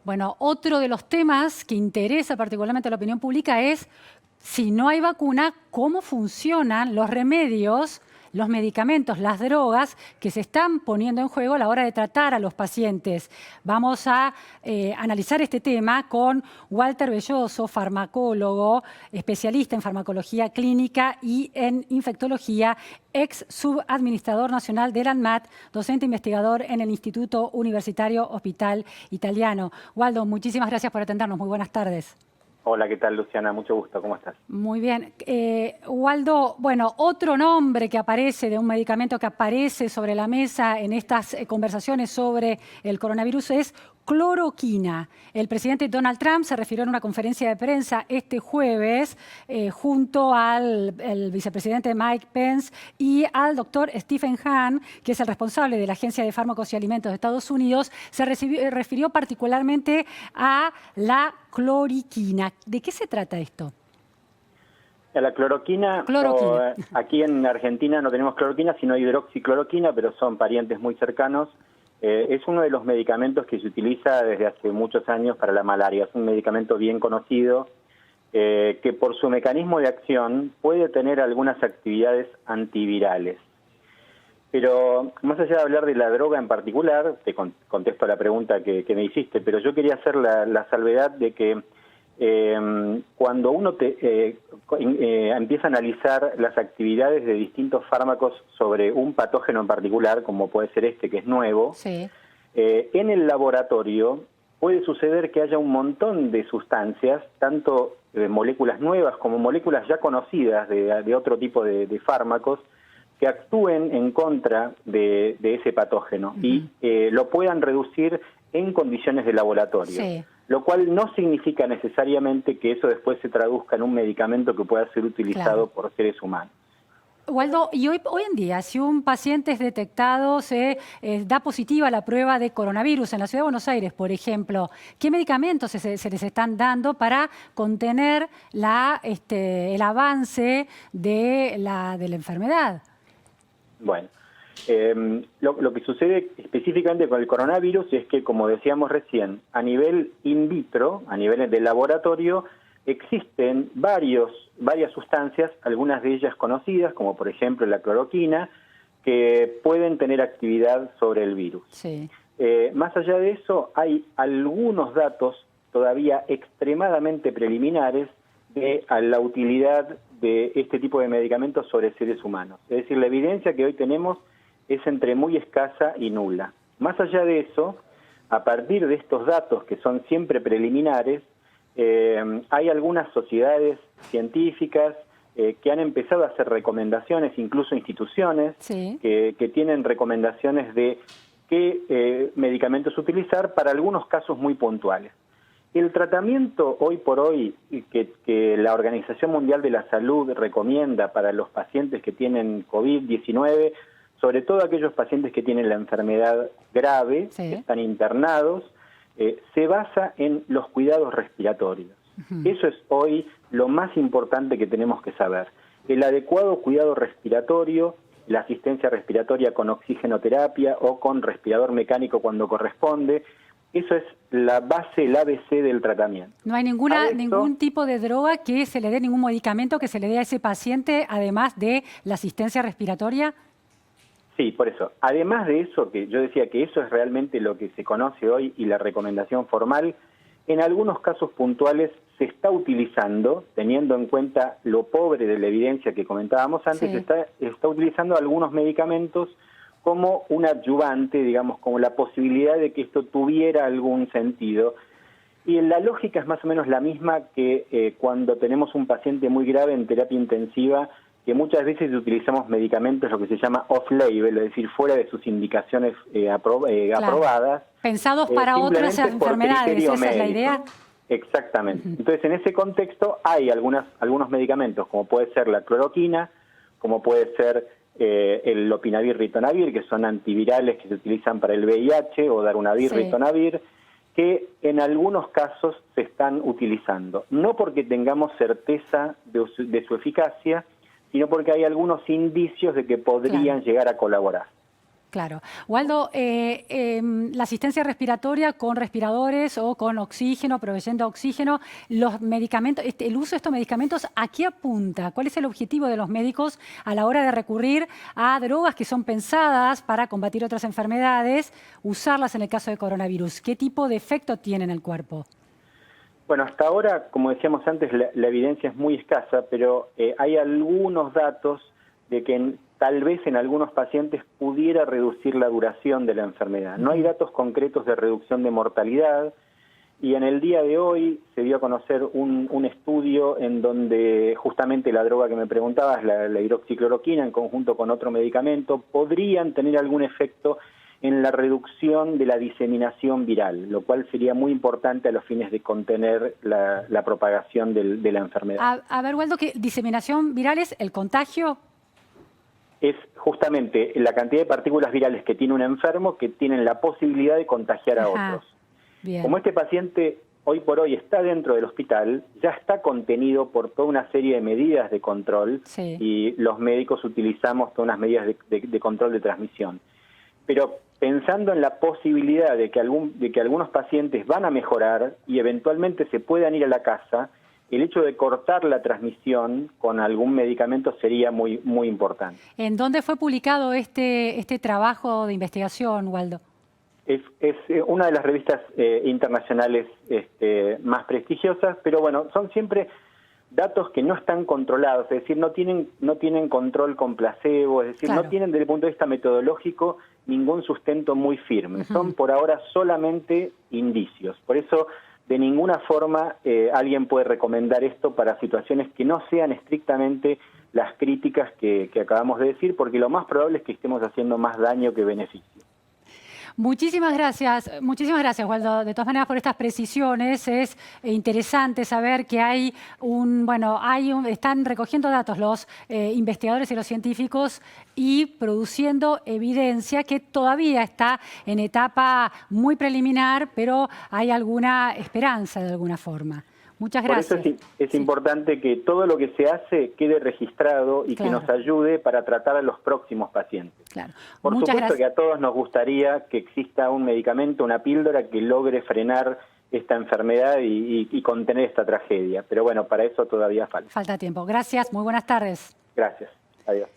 Bueno, otro de los temas que interesa particularmente a la opinión pública es, si no hay vacuna, ¿cómo funcionan los remedios, los medicamentos, las drogas que se están poniendo en juego a la hora de tratar a los pacientes? Vamos a analizar este tema con Walter Belloso, farmacólogo, especialista en farmacología clínica y en infectología, ex subadministrador nacional del ANMAT, docente investigador en el Instituto Universitario Hospital Italiano. Waldo, muchísimas gracias por atendernos. Muy buenas tardes. Hola, ¿qué tal, Luciana? Mucho gusto, ¿cómo estás? Muy bien. Waldo, bueno, otro nombre que aparece de un medicamento que aparece sobre la mesa en estas conversaciones sobre el coronavirus es cloroquina. El presidente Donald Trump se refirió en una conferencia de prensa este jueves junto al vicepresidente Mike Pence y al doctor Stephen Hahn, que es el responsable de la Agencia de Fármacos y Alimentos de Estados Unidos. Se refirió particularmente a la cloroquina. ¿De qué se trata esto? La cloroquina. Aquí en Argentina no tenemos cloroquina, sino hidroxicloroquina, pero son parientes muy cercanos. Es uno de los medicamentos que se utiliza desde hace muchos años para la malaria. Es un medicamento bien conocido que por su mecanismo de acción puede tener algunas actividades antivirales. Pero más allá de hablar de la droga en particular, te contesto a la pregunta que me hiciste, pero yo quería hacer la salvedad de que cuando uno empieza a analizar las actividades de distintos fármacos sobre un patógeno en particular, como puede ser este que es nuevo, sí, en el laboratorio puede suceder que haya un montón de sustancias, tanto moléculas nuevas como moléculas ya conocidas de otro tipo de fármacos, que actúen en contra de ese patógeno y lo puedan reducir en condiciones de laboratorio. Sí. Lo cual no significa necesariamente que eso después se traduzca en un medicamento que pueda ser utilizado por seres humanos. Waldo, y hoy en día, si un paciente es detectado, se da positiva la prueba de coronavirus en la Ciudad de Buenos Aires, por ejemplo, ¿qué medicamentos se les están dando para contener el avance de la enfermedad? Bueno, lo que sucede específicamente con el coronavirus es que, como decíamos recién, a nivel in vitro, a nivel de laboratorio, existen varias sustancias, algunas de ellas conocidas, como por ejemplo la cloroquina, que pueden tener actividad sobre el virus. Sí. Más allá de eso, hay algunos datos todavía extremadamente preliminares de la utilidad de este tipo de medicamentos sobre seres humanos. Es decir, la evidencia que hoy tenemos es entre muy escasa y nula. Más allá de eso, a partir de estos datos que son siempre preliminares, hay algunas sociedades científicas que han empezado a hacer recomendaciones, incluso instituciones, sí, que tienen recomendaciones de qué medicamentos utilizar para algunos casos muy puntuales. El tratamiento hoy por hoy que la Organización Mundial de la Salud recomienda para los pacientes que tienen COVID-19, sobre todo aquellos pacientes que tienen la enfermedad grave, sí, que están internados, se basa en los cuidados respiratorios. Eso es hoy lo más importante que tenemos que saber. El adecuado cuidado respiratorio, la asistencia respiratoria con oxigenoterapia o con respirador mecánico cuando corresponde, eso es la base, el ABC del tratamiento. No hay ningún tipo de droga que se le dé, ningún medicamento que se le dé a ese paciente, además de la asistencia respiratoria. Sí, por eso. Además de eso, que yo decía que eso es realmente lo que se conoce hoy y la recomendación formal, en algunos casos puntuales se está utilizando, teniendo en cuenta lo pobre de la evidencia que comentábamos antes, sí, se está utilizando algunos medicamentos como un adyuvante, digamos, como la posibilidad de que esto tuviera algún sentido. Y la lógica es más o menos la misma que cuando tenemos un paciente muy grave en terapia intensiva, que muchas veces utilizamos medicamentos, lo que se llama off-label, es decir, fuera de sus indicaciones aprobadas. Pensados para otras enfermedades, ¿esa es la idea? Exactamente. Entonces, en ese contexto hay algunos medicamentos, como puede ser la cloroquina, como puede ser el lopinavir, ritonavir, que son antivirales que se utilizan para el VIH, o darunavir, sí, ritonavir, que en algunos casos se están utilizando. No porque tengamos certeza de su eficacia, sino porque hay algunos indicios de que podrían llegar a colaborar. Claro. Waldo, la asistencia respiratoria con respiradores o con oxígeno, proveyendo oxígeno, los medicamentos, el uso de estos medicamentos, ¿a qué apunta? ¿Cuál es el objetivo de los médicos a la hora de recurrir a drogas que son pensadas para combatir otras enfermedades, usarlas en el caso de coronavirus? ¿Qué tipo de efecto tiene en el cuerpo? Bueno, hasta ahora, como decíamos antes, la evidencia es muy escasa, pero hay algunos datos de que tal vez en algunos pacientes pudiera reducir la duración de la enfermedad. No hay datos concretos de reducción de mortalidad y en el día de hoy se dio a conocer un estudio en donde justamente la droga que me preguntabas, la hidroxicloroquina, en conjunto con otro medicamento, podrían tener algún efecto en la reducción de la diseminación viral, lo cual sería muy importante a los fines de contener la propagación de la enfermedad. A ver, Waldo, ¿qué diseminación viral es el contagio? Es justamente la cantidad de partículas virales que tiene un enfermo que tienen la posibilidad de contagiar a otros. Bien. Como este paciente hoy por hoy está dentro del hospital, ya está contenido por toda una serie de medidas de control y los médicos utilizamos todas unas medidas de control de transmisión. Pero pensando en la posibilidad de que algunos pacientes van a mejorar y eventualmente se puedan ir a la casa, el hecho de cortar la transmisión con algún medicamento sería muy, muy importante. ¿En dónde fue publicado este trabajo de investigación, Waldo? Es una de las revistas internacionales más prestigiosas, pero bueno, son siempre datos que no están controlados, es decir, no tienen control con placebo, es decir, no tienen desde el punto de vista metodológico ningún sustento muy firme. Son por ahora solamente indicios. Por eso, de ninguna forma alguien puede recomendar esto para situaciones que no sean estrictamente las críticas que acabamos de decir, porque lo más probable es que estemos haciendo más daño que beneficio. Muchísimas gracias, Waldo. De todas maneras, por estas precisiones, es interesante saber que están recogiendo datos los investigadores y los científicos y produciendo evidencia que todavía está en etapa muy preliminar, pero hay alguna esperanza de alguna forma. Muchas gracias. Por eso es importante que todo lo que se hace quede registrado y que nos ayude para tratar a los próximos pacientes. Claro. Por supuesto que a todos nos gustaría que exista un medicamento, una píldora que logre frenar esta enfermedad y contener esta tragedia. Pero bueno, para eso todavía falta. Falta tiempo. Gracias, muy buenas tardes. Gracias. Adiós.